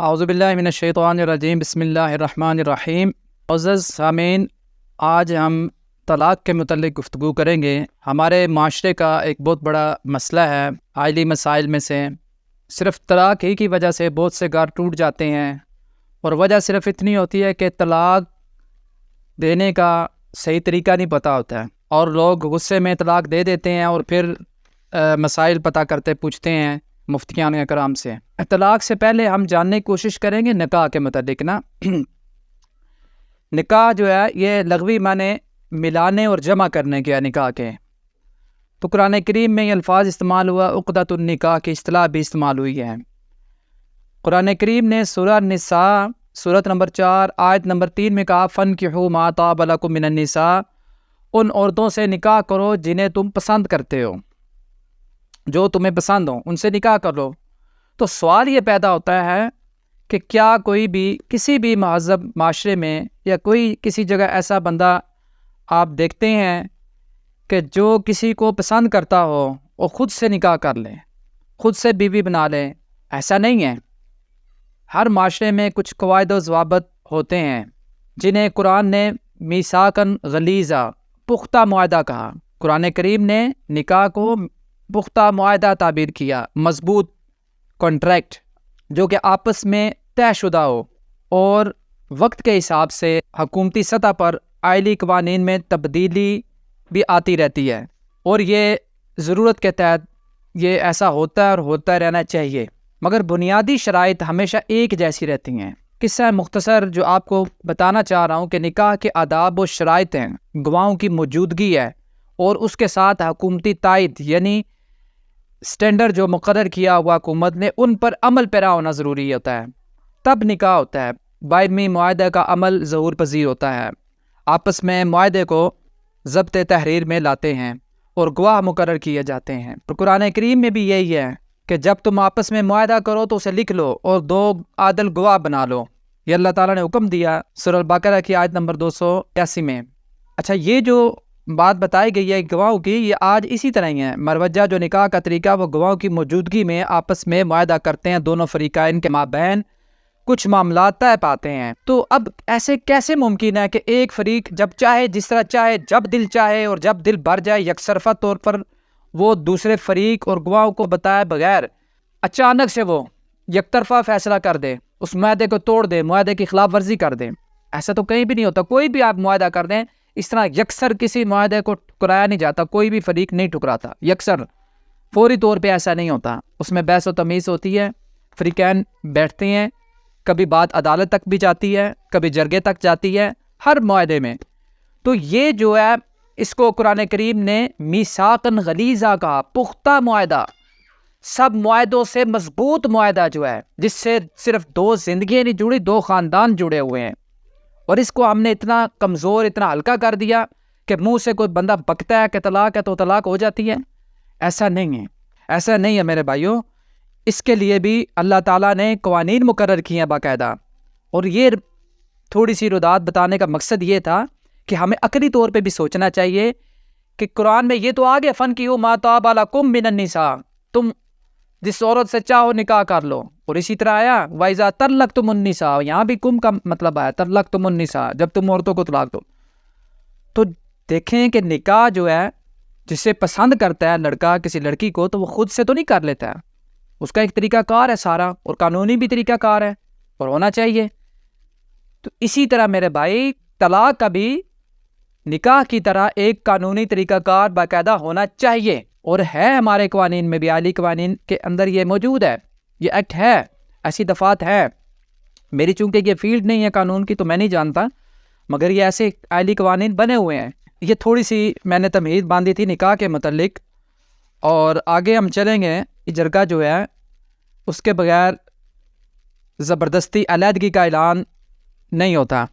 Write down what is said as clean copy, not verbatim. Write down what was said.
اعوذ باللہ من الشیطان الرجیم بسم اللہ الرحمن الرحیم۔ معزز سامعین، آج ہم طلاق کے متعلق گفتگو کریں گے۔ ہمارے معاشرے کا ایک بہت بڑا مسئلہ ہے، عائلی مسائل میں سے صرف طلاق ہی کی وجہ سے بہت سے گھر ٹوٹ جاتے ہیں، اور وجہ صرف اتنی ہوتی ہے کہ طلاق دینے کا صحیح طریقہ نہیں پتہ ہوتا ہے، اور لوگ غصے میں طلاق دے دیتے ہیں اور پھر مسائل پتہ کرتے پوچھتے ہیں مفتیان اکرام سے۔ طلاق سے پہلے ہم جاننے کی کوشش کریں گے نکاح کے متعلق نکاح جو ہے یہ لغوی معنی ملانے اور جمع کرنے کے نکاح کے، تو قرآن کریم میں یہ الفاظ استعمال ہوا، عقدۃ النکاح کی اصطلاح بھی استعمال ہوئی ہے۔ قرآن کریم نے سورہ النساء سورت نمبر 4 آیت نمبر 3 میں کہا فَانْكِحُوا مَا طَابَ لَكُم مِّنَ النِّسَاءِ، ان عورتوں سے نکاح کرو جنہیں تم پسند کرتے ہو، جو تمہیں پسند ہو ان سے نکاح کر لو۔ تو سوال یہ پیدا ہوتا ہے کہ کیا کوئی بھی کسی بھی مہذب معاشرے میں یا کوئی کسی جگہ ایسا بندہ آپ دیکھتے ہیں کہ جو کسی کو پسند کرتا ہو وہ خود سے نکاح کر لے، خود سے بیوی بنا لے؟ ایسا نہیں ہے۔ ہر معاشرے میں کچھ قواعد و ضوابط ہوتے ہیں جنہیں قرآن نے میثاقاً غلیظا، پختہ معاہدہ کہا۔ قرآن کریم نے نکاح کو پختہ معاہدہ تعبیر کیا، مضبوط کانٹریکٹ جو کہ آپس میں طے شدہ ہو، اور وقت کے حساب سے حکومتی سطح پر آئلی قوانین میں تبدیلی بھی آتی رہتی ہے، اور یہ ضرورت کے تحت یہ ایسا ہوتا ہے اور ہوتا رہنا چاہیے، مگر بنیادی شرائط ہمیشہ ایک جیسی رہتی ہیں۔ قصہ مختصر جو آپ کو بتانا چاہ رہا ہوں کہ نکاح کے آداب و شرائط ہیں، گواہوں کی موجودگی ہے، اور اس کے ساتھ حکومتی تائید یعنی سٹینڈرڈ جو مقرر کیا ہوا حکومت نے، ان پر عمل پیرا ہونا ضروری ہوتا ہے، تب نکاح ہوتا ہے۔ باہمی معاہدہ کا عمل ظہور پذیر ہوتا ہے، آپس میں معاہدے کو ضبط تحریر میں لاتے ہیں اور گواہ مقرر کیے جاتے ہیں۔ تو قرآن کریم میں بھی یہی ہے کہ جب تم آپس میں معاہدہ کرو تو اسے لکھ لو اور 2 عادل گواہ بنا لو۔ یہ اللہ تعالیٰ نے حکم دیا سورہ البقرہ کی آیت نمبر 281 میں۔ اچھا، یہ جو بات بتائی گئی ہے گواہوں کی، یہ آج اسی طرح ہی ہے۔ مروجہ جو نکاح کا طریقہ وہ گواہوں کی موجودگی میں آپس میں معاہدہ کرتے ہیں، دونوں فریقین کے مابین کچھ معاملات طے پاتے ہیں۔ تو اب ایسے کیسے ممکن ہے کہ ایک فریق جب چاہے، جس طرح چاہے، جب دل چاہے اور جب دل بھر جائے، یکسرفہ طور پر وہ دوسرے فریق اور گواہوں کو بتائے بغیر اچانک سے وہ یک طرفہ فیصلہ کر دے، اس معاہدے کو توڑ دے، معاہدے کی خلاف ورزی کر دے؟ ایسا تو کہیں بھی نہیں ہوتا۔ کوئی بھی آپ معاہدہ کر دیں، اس طرح یکسر کسی معاہدے کو ٹکرایا نہیں جاتا، کوئی بھی فریق نہیں ٹکراتا یکسر، فوری طور پہ ایسا نہیں ہوتا۔ اس میں بحث و تمیز ہوتی ہے، فریقین بیٹھتے ہیں، کبھی بات عدالت تک بھی جاتی ہے، کبھی جرگے تک جاتی ہے، ہر معاہدے میں۔ تو یہ جو ہے اس کو قرآن کریم نے میثاقاً غلیظا کہا، پختہ معاہدہ، سب معاہدوں سے مضبوط معاہدہ جو ہے، جس سے صرف 2 زندگیاں نہیں جڑی، 2 خاندان جڑے ہوئے ہیں، اور اس کو ہم نے اتنا کمزور، اتنا ہلکا کر دیا کہ منہ سے کوئی بندہ بکتا ہے کہ طلاق ہے تو طلاق ہو جاتی ہے۔ ایسا نہیں ہے، ایسا نہیں ہے میرے بھائیوں۔ اس کے لیے بھی اللہ تعالیٰ نے قوانین مقرر کیے ہیں باقاعدہ، اور یہ تھوڑی سی رداد بتانے کا مقصد یہ تھا کہ ہمیں عقلی طور پہ بھی سوچنا چاہیے کہ قرآن میں یہ تو آگے فَانْكِحُوا مَا طَابَ لَكُم مِّنَ النِّسَاءِ، تم جس عورت سے چاہو نکاح کر لو، اور اسی طرح آیا وَإِذَا طَلَّقْتُمُ النِّسَاءَ، یہاں بھی کم کا مطلب آیا طَلَّقْتُمُ النِّسَاءَ، جب تم عورتوں کو طلاق دو۔ تو دیکھیں کہ نکاح جو ہے، جسے پسند کرتا ہے لڑکا کسی لڑکی کو، تو وہ خود سے تو نہیں کر لیتا ہے، اس کا ایک طریقہ کار ہے سارا، اور قانونی بھی طریقہ کار ہے اور ہونا چاہیے۔ تو اسی طرح میرے بھائی طلاق کا بھی نکاح کی طرح ایک قانونی طریقہ کار باقاعدہ ہونا چاہیے، اور ہے ہمارے قوانین میں بھی، عالی قوانین کے اندر یہ موجود ہے، یہ ایکٹ ہے، ایسی دفعات ہے۔ میری چونکہ یہ فیلڈ نہیں ہے قانون کی تو میں نہیں جانتا، مگر یہ ایسے عالی قوانین بنے ہوئے ہیں۔ یہ تھوڑی سی میں نے تمہید باندھی تھی نکاح کے متعلق، اور آگے ہم چلیں گے۔ جرگہ جو ہے اس کے بغیر زبردستی علیحدگی کا اعلان نہیں ہوتا۔